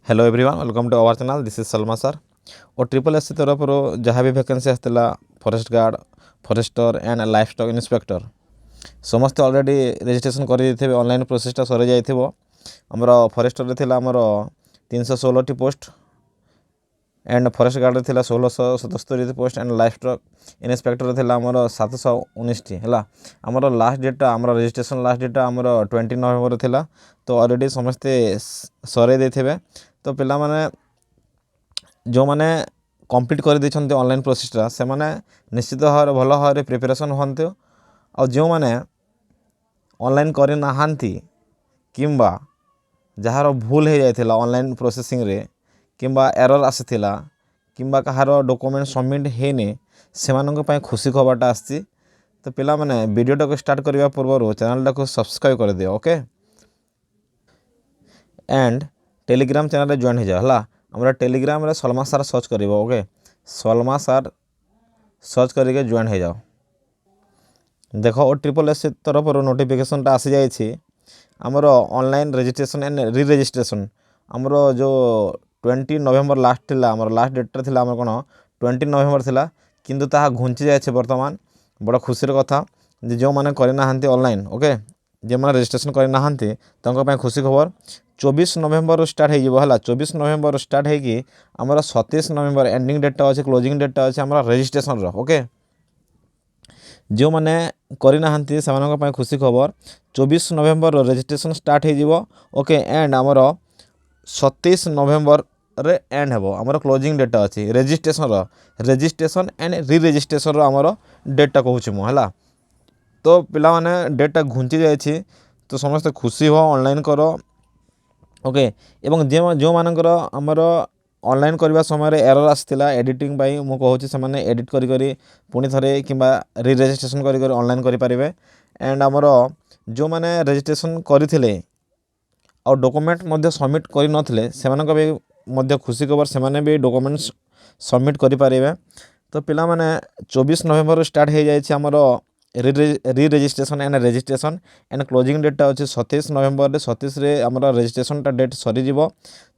Hello everyone welcome to our channel this is Salma sir और triple S तरफ जहाँ भी वैकेंसी आसला forest guard forester and livestock inspector समस्त already registration कर ऑनलाइन प्रोसेसटा सरी जाइथिबो। हमर फॉरेस्टर रे आमर 316 पोस्ट एंड फॉरेस्ट गार्ड रे 1677 post and livestock inspector रे आमर 719 है। आमर लास्ट डेटा आमर रजिस्ट्रेशन लास्ट डेटा आमर 20 नवेम्बर थिला। तो ऑलरेडी समस्ते सरे देथिबे। तो पिला माने जो माने कंप्लीट कर दैछन्ते ऑनलाइन प्रोसेसटा से माने निश्चित भाव भल भाव प्रिपरेशन हुंतु। आ जो माने ऑनलाइन करि नाहांती किंबा जहार भूल हो जाइथिला ऑनलाइन प्रोसेसिंग रे किंबा एरर आसीथिला किंबा कहार डॉक्यूमेंट सबमिट हेने सेमानक पय खुशी खबरटा आछि। तो पिला माने वीडियोटा को स्टार्ट करबा पूर्व चैनलटा को सब्सक्राइब कर दियो okay and Telegram channel join हो जाओ है। हमारा टेलीग्राम रे सलमा सार सर्च कर ओके सलमा सार सर्च करके जॉइन हो जाओ। देखो और ट्रिपल एस तरफ नोटिफिकेशनटा आसी जाइए आमर online registration and re registration आमर जो 20 नवेम्बर लास्ट थिला आमर लास्ट डेटा थिला आमर कोन 20 नवेम्बर थिला किंतु ताहा घुंची जाए बर्तमान बड़ा खुशीर कथा जो मैंने करना ऑनलाइन ओके जो मैंने रजिस्ट्रेशन करना खुशी खबर 24 नवेम्बर स्टार्ट हो 24 नवेम्बर स्टार्ट होगी आमर 27 नवेम्बर एंडिंग डेटा अच्छे क्लोजिंग डेटा अच्छे आमर रजिस्ट्रेशन ओके जो मैंने करना से खुशी खबर 24 नवेम्बर रजिस्ट्रेशन स्टार्ट हो ओके एंड आमर 27 नवेम्बर रे एंड हेबो आमर क्लोजिंग डेटा अच्छी रजिस्ट्रेशन एंड री रजिस्ट्रेशन आमर डेटा कहूँ मुझे। तो पिला माने डेटा घुंची जाए तो समस्त खुशी हो ऑनलाइन करो ओके एवं जो मानकर आमर ऑनलाइन करने समय एरर आसाला एडिटिंग मुझे कहूँ से मैंने एडिट करी पुणी थे कि री रजिस्ट्रेशन कर ऑनलाइन करेंगे एंड आमर जो मैंने रजिस्ट्रेशन करते और डॉक्यूमेंट सबमिट कर नथिले सेमानक भी खुशी खबर से भी डॉक्यूमेंट्स सबमिट करेंगे। तो पिला माने 24 नवेम्बर स्टार्ट हो जाए आमर री registration and registration and closing data अच्छे 27 नवेम्बर 27 रे आमर रजिस्ट्रेशन डेट सरीज।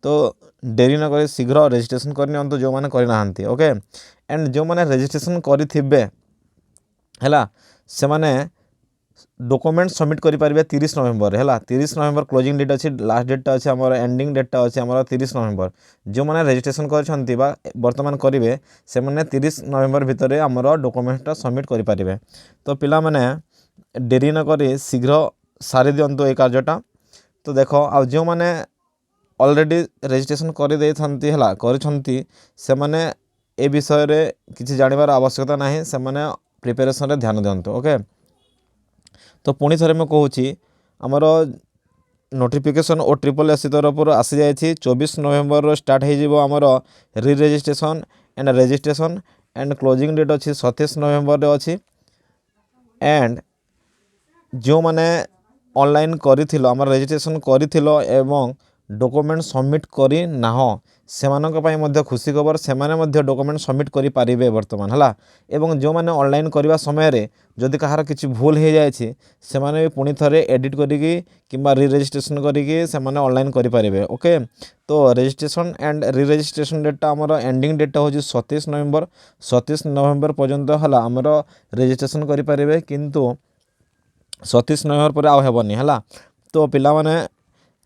तो डेरी न कर शीघ्र रजिस्ट्रेशन करनी जो मैंने करना ओके एंड जो मैंने रजिस्ट्रेशन करेंगे है से माने डॉक्यूमेंट सबमिट करेंगे 30 नवेम्बर है 30 नवेम्बर क्लोजिंग डेट अच्छी लास्ट डेटा अच्छे आमर एंडिंग डेटा अच्छे आमर 30 नवेम्बर जो मैंने रजिस्ट्रेशन कर बर्तमान करेंगे से मैंने 30 नवेम्बर भितर आमर डॉक्यूमेंटा सबमिट करेंगे। तो पिला माने डेरी न कर शीघ्र सारी दिंतु ये कार्यटा। तो देख आ जो मैंने ऑलरेडी रजिस्ट्रेशन से माने ए विषय रे किसी जानवर आवश्यकता नहीं से माने प्रिपरेशन रे ध्यान दिंतु ओके। तो पुणी थे मैं कहूँ आमर नोटिफिकेशन और ट्रिपल एस तरफ आसी जाए 24 नवेम्बर स्टार्ट हो आमर री registration and registration and closing date अच्छी 27 नवेम्बर अच्छी एंड जो मैंने ऑनलाइन करिथिलो आमर रजिस्ट्रेशन करिथिलो एवं डॉक्यूमेंट सबमिट करी नाहो सेमानक पय मध्य खुशी खबर से डॉक्यूमेंट सबमिट करि पारिबे वर्तमान हला एवं जो मैंने ऑनलाइन करबा समय रे जदि कहार किछि भूल हो जाए से माने पुणी थे एडिट करिकी किंबा री रजिस्ट्रेशन करिकी से माने ऑनलाइन करि पारिबे ओके। तो registration and re registration data आमर एंडिंग डेटा हो 27 नवेम्बर 27 नवेम्बर पर्यंत हला आमर रजिस्ट्रेशन करि पारिबे किंतु 27 नवेम्बर पर आउ हेबनी है। तो पिला माने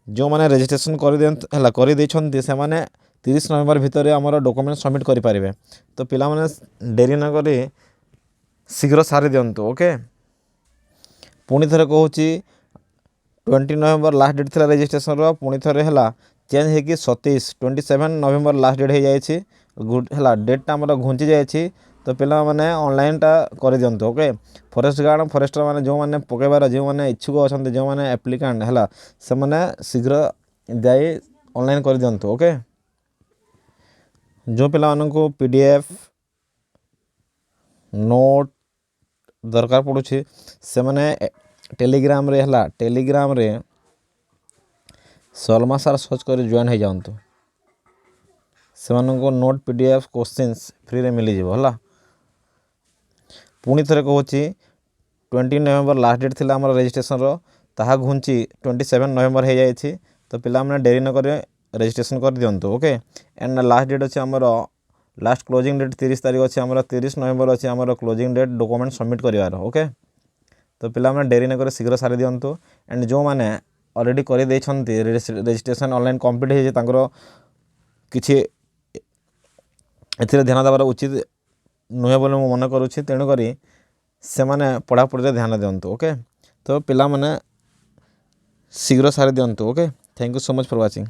जो मैंने रजिस्ट्रेशन कर से माने 30 नवेम्बर भितर आमर डॉक्यूमेंट सबमिट करेंगे। तो पिला माने डेरी न करी शीघ्र सारी दिंतु ओके। पुणी थे कहूँ 20 नवेम्बर लास्ट डेट थी रजिस्ट्रेशन पुणी थे है चेंज हो 27 नवेम्बर लास्ट डेट हो जाए डेटा आमर घुंची जाए। तो पिला माने ऑनलाइन टा कर दिंतु ओके। फॉरेस्ट गार्ड फॉरेस्टर माने जो माने पकेबार जो माने इच्छुक अच्छा जो माने एप्लिकेंट है से माने शीघ्र जाए ऑनलाइन कर दिंतु ओके। जो पिला माननको पीडीएफ नोट दरकार पड़ुछि से माने टेलीग्राम रे है टेलीग्राम रे सलमा सार सर्च कर जॉइन हो जातु से माननको नोट पीडीएफ क्वेश्चंस फ्री रे मिली जिवो हला। पुणी थे कहूँ 20 नवेम्बर लास्ट डेट थी रजिस्ट्रेशन ताहा घुंची 27 नवेम्बर हो जाए। तो पिला माने डेरी न करे रेजिस्ट्रेशन कर दिंतु ओके। एंड लास्ट डेट अच्छे आमर लास्ट क्लोजिंग डेट 30 तारीख अच्छे आमर 30 नवेम्बर अच्छे आमर क्लोजिंग डेट डॉक्यूमेंट सबमिट करार ओके। तो पिला माने डेरी न करे शीघ्र सारी दिंतु। एंड जो मैंने ऑलरेडी कर रेजिस्ट्रेशन ऑनलाइन कंप्लीट हो किसी ध्यान देवार उचित नुहे बोले मु मन करुच्ची। तेणुक से माने पढ़ापढ़ी ध्यान दिंतु ओके। तो पिला माने शीघ्र सारी दिंतु okay. Thank you so much for watching.